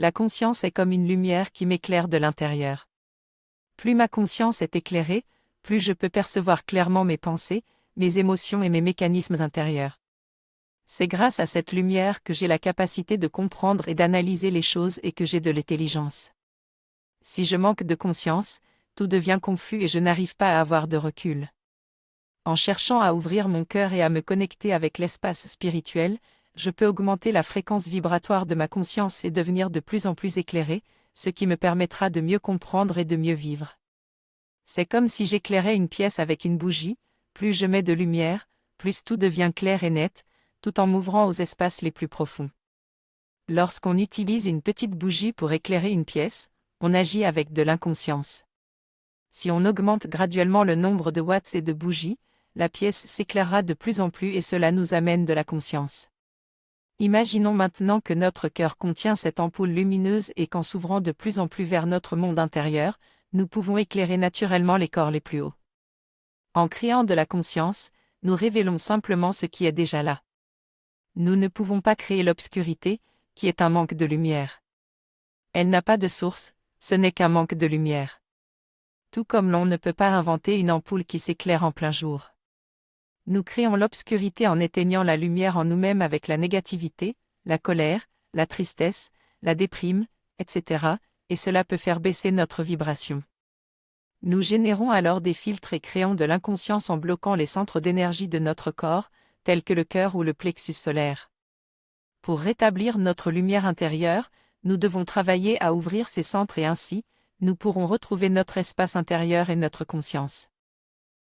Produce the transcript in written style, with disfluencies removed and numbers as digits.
La conscience est comme une lumière qui m'éclaire de l'intérieur. Plus ma conscience est éclairée, plus je peux percevoir clairement mes pensées, mes émotions et mes mécanismes intérieurs. C'est grâce à cette lumière que j'ai la capacité de comprendre et d'analyser les choses et que j'ai de l'intelligence. Si je manque de conscience, tout devient confus et je n'arrive pas à avoir de recul. En cherchant à ouvrir mon cœur et à me connecter avec l'espace spirituel, je peux augmenter la fréquence vibratoire de ma conscience et devenir de plus en plus éclairé, ce qui me permettra de mieux comprendre et de mieux vivre. C'est comme si j'éclairais une pièce avec une bougie, plus je mets de lumière, plus tout devient clair et net, tout en m'ouvrant aux espaces les plus profonds. Lorsqu'on utilise une petite bougie pour éclairer une pièce, on agit avec de l'inconscience. Si on augmente graduellement le nombre de watts et de bougies, la pièce s'éclairera de plus en plus et cela nous amène de la conscience. Imaginons maintenant que notre cœur contient cette ampoule lumineuse et qu'en s'ouvrant de plus en plus vers notre monde intérieur, nous pouvons éclairer naturellement les corps les plus hauts. En créant de la conscience, nous révélons simplement ce qui est déjà là. Nous ne pouvons pas créer l'obscurité, qui est un manque de lumière. Elle n'a pas de source, ce n'est qu'un manque de lumière. Tout comme l'on ne peut pas inventer une ampoule qui s'éclaire en plein jour. Nous créons l'obscurité en éteignant la lumière en nous-mêmes avec la négativité, la colère, la tristesse, la déprime, etc., et cela peut faire baisser notre vibration. Nous générons alors des filtres et créons de l'inconscience en bloquant les centres d'énergie de notre corps, tels que le cœur ou le plexus solaire. Pour rétablir notre lumière intérieure, nous devons travailler à ouvrir ces centres et ainsi, nous pourrons retrouver notre espace intérieur et notre conscience.